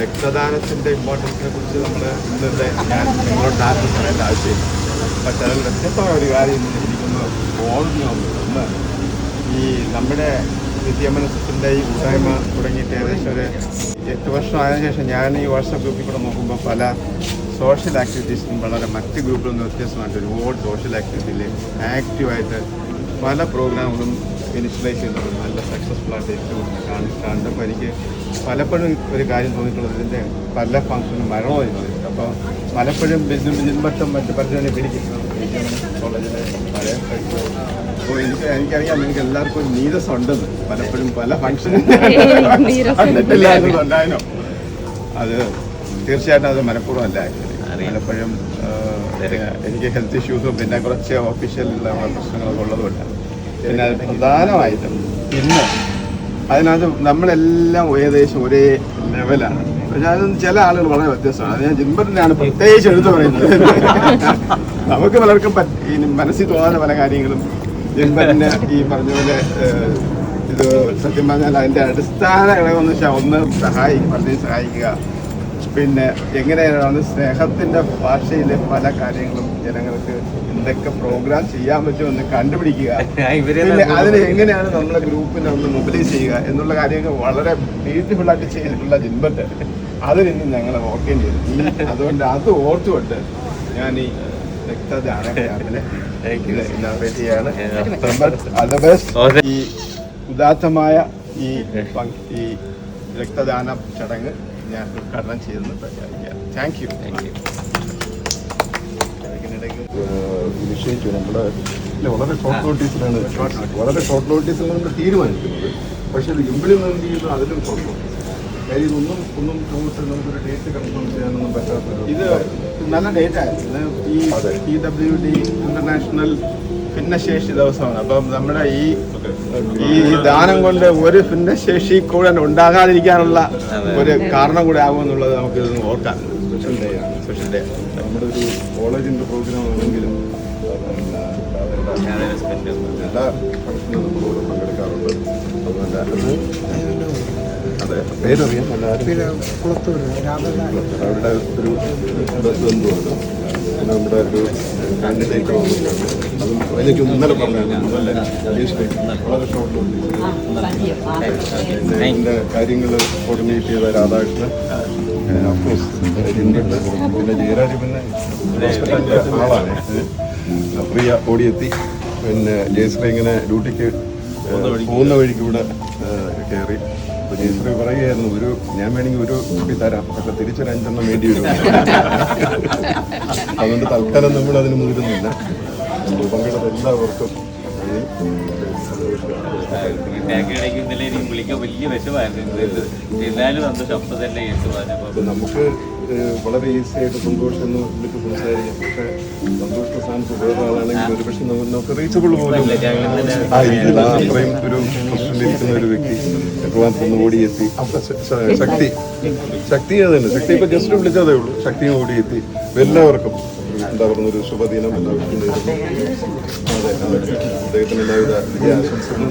രക്തദാനത്തിൻ്റെ ഇമ്പോർട്ടൻസിനെ കുറിച്ച് നമ്മൾ ഇന്നത്തെ ഞാൻ നിങ്ങളോട് ആർക്കും പറയേണ്ട ആവശ്യമില്ല. പക്ഷേ അതിൽ വ്യത്യസ്തമായ ഒരു കാര്യം എനിക്കൊന്ന് ഓർമ്മയുണ്ട്. ഒന്ന്, ഈ നമ്മുടെ വിദ്യാഭ്യാസത്തിൻ്റെ ഈ കൂട്ടായ്മ തുടങ്ങിയിട്ട് ഏകദേശം ഒരു 8 വർഷമായതിനു ശേഷം ഞാൻ ഈ വാട്സാപ്പ് ഗ്രൂപ്പിൽ കൂടെ നോക്കുമ്പോൾ പല സോഷ്യൽ ആക്ടിവിറ്റീസിനും വളരെ മറ്റ് ഗ്രൂപ്പിൽ നിന്ന് വ്യത്യസ്തമായിട്ട് ഒരുപാട് സോഷ്യൽ ആക്ടിവിറ്റിയിൽ ആക്റ്റീവായിട്ട് പല പ്രോഗ്രാമുകളും ഇനിഷ്യലൈസ് ചെയ്യുന്നത് നല്ല സക്സസ്ഫുള്ളായിട്ട് ഏറ്റവും കണ്ടപ്പോൾ എനിക്ക് പലപ്പോഴും ഒരു കാര്യം തോന്നിയിട്ടുള്ളത് ഇതിൻ്റെ പല ഫംഗ്ഷനും മരണമായിരുന്നു. അപ്പോൾ പലപ്പോഴും ജിൻബട്ടം മറ്റ് പലരും പിടിക്കുന്നു കോളേജിലെ പഴയ അപ്പോൾ എനിക്കറിയാം നിങ്ങൾക്ക് എല്ലാവർക്കും ഒരു നീരസം ഉണ്ടെന്ന്. പലപ്പോഴും പല ഫംഗ്ഷനും ഉണ്ടായിരുന്നു. അത് തീർച്ചയായിട്ടും അത് മനഃപൂർവ്വം അല്ല. പലപ്പോഴും എനിക്ക് ഹെൽത്ത് ഇഷ്യൂസും പിന്നെ കുറച്ച് ഓഫീഷ്യലുള്ള പ്രശ്നങ്ങളൊക്കെ ഉള്ളതുകൊണ്ട് പിന്നെ അത് പ്രധാനമായിട്ടും ഇന്ന് അതിനകത്ത് നമ്മളെല്ലാം ഏകദേശം ഒരേ ലെവലാണ്. പക്ഷെ അതൊന്നും ചില ആളുകൾ വളരെ വ്യത്യസ്തമാണ്. അത് ഞാൻ ജിൻബറിനെയാണ് പ്രത്യേകിച്ച് എടുത്തു പറയുന്നത്. നമുക്ക് പലർക്കും മനസ്സിൽ തോന്നാത്ത പല കാര്യങ്ങളും ജിൻബറിൻ്റെ ഈ പറഞ്ഞ പോലെ ഇത് സത്യം പറഞ്ഞാൽ അതിൻ്റെ അടിസ്ഥാന ഘടകമെന്ന് വെച്ചാൽ ഒന്ന് സഹായിക്കുക, പിന്നെ എങ്ങനെയാണ് സ്നേഹത്തിൻ്റെ ഭാഷയിലെ പല കാര്യങ്ങളും ജനങ്ങൾക്ക് എന്തൊക്കെ പ്രോഗ്രാം ചെയ്യാൻ പറ്റുമെന്ന് കണ്ടുപിടിക്കുക, പിന്നെ അതിന് എങ്ങനെയാണ് നമ്മളെ ഗ്രൂപ്പിനെ ഒന്ന് മൊബിലൈസ് ചെയ്യുക എന്നുള്ള കാര്യങ്ങൾ വളരെ ബ്യൂട്ടിഫുള്ളായിട്ട് ചെയ്തിട്ടുള്ള ജിൻബറ്റ് അതിനിന്ന് ഞങ്ങൾ ഓർക്കേണ്ടി വരും. അതുകൊണ്ട് അത് ഓർത്തുകൊണ്ട് ഞാൻ ഈ രക്തദാന ക്യാമ്പിനെ ഇനാഗ്രേറ്റ് ചെയ്യാണ്. ഈ ഉദാത്തമായ ഈ രക്തദാന ചടങ്ങ് ഞാൻ ഉദ്ഘാടനം ചെയ്തെന്ന് പ്രഖ്യാപിക്കാം. Thank you. നിശ്ചയിച്ചു നമ്മുടെ വളരെ ഷോർട്ട് നോട്ടീസിലാണ് നമ്മൾ തീരുമാനിക്കുന്നത്. പക്ഷേ ഇത് ഇംപ്ലിമെന്റ് ചെയ്യുന്നത് അതിലും ഷോർട്ട് നോട്ടീസ്. കാര്യം ഇതൊന്നും നമുക്കൊരു ഡേറ്റ് കൺഫേം ചെയ്യാനൊന്നും പറ്റാത്ത ഇത് നല്ല ഡേറ്റ് ആയിരുന്നു. ഈ PWD ഇന്റർനാഷണൽ ഭിന്നശേഷി ദിവസമാണ്. അപ്പം നമ്മുടെ ഈ ദാനം കൊണ്ട് ഒരു ഭിന്നശേഷി കൂടെ ഉണ്ടാകാതിരിക്കാനുള്ള ഒരു കാരണം കൂടെ ആകുമെന്നുള്ളത് നമുക്ക് ഇതൊന്ന് ഓർക്കാം. സ്പെഷ്യൽ ഡേ ആണ്. നമ്മുടെ ഒരു കോളേജിൻ്റെ പ്രോഗ്രാം ആണെങ്കിലും എല്ലാ ഫംഗ്ഷനും നമ്മളോട് പങ്കെടുക്കാറുണ്ട്. അതുകൊണ്ട് അതെ പേരറിയാം. അവിടെ ഒരു ബന്ധുണ്ട്. നമ്മുടെ ഒരു കാൻഡിഡേറ്റ് വന്നിട്ടുണ്ട്. അതും എനിക്ക് ഇന്നലെ പറഞ്ഞായിരുന്നു. വളരെ ഷോർട്ട് പിന്നെ എൻ്റെ കാര്യങ്ങൾ കോർഡിനേറ്റ് ചെയ്ത രാധാകൃഷ്ണൻ, അഫ്കോഴ്സ് പിന്നെ ജയരാജ്, പിന്നെ ഹോസ്പിറ്റലിൻ്റെ ആളാണ്. പ്രിയ ഓടിയെത്തി. പിന്നെ ജയശ്രീ ഇങ്ങനെ ഡ്യൂട്ടിക്ക് പോകുന്ന വഴിക്ക് ഇവിടെ കയറി. അപ്പോൾ ജയശ്രീ പറയുകയായിരുന്നു, ഞാൻ വേണമെങ്കിൽ ഒരു കുട്ടി തരാം, പക്ഷെ തിരിച്ചൊരു 5 വേണ്ടി വരും. അതുകൊണ്ട് തൽക്കാലം നമ്മൾ അതിന് മുതിരുന്നില്ല. നമ്മൾ പങ്കെടുത്ത എല്ലാവർക്കും വിളിക്കാൻ വലിയ വിഷമായിരുന്നു. എന്നാലും അപ്പം നമുക്ക് വളരെ ഈസി ആയിട്ട് സന്തോഷം എന്ന് വിളിച്ച് സംസാരിക്കാം. പക്ഷേ സന്തോഷ സ്ഥാനത്ത് വേറെ ആളാണെങ്കിൽ ഒരു പക്ഷെ നമുക്ക് റീച്ചബിൾ പോലും അത്രയും ഒരു പ്രശ്നത്തിലിരിക്കുന്ന ഒരു വ്യക്തി ഭഗവാൻ ഓടിയെത്തി. ശക്തി അത് തന്നെ. ശക്തി ഇപ്പം ജസ്റ്റ് വിളിച്ചതേ ഉള്ളൂ. ശക്തിയും ഓടിയെത്തി. എല്ലാവർക്കും എന്താ പറയുന്നൊരു ശുഭദിനം എല്ലാവർക്കും നേരുന്നു. അതെ, അദ്ദേഹത്തിന് എല്ലാവിധ വിജയാശംസകളും.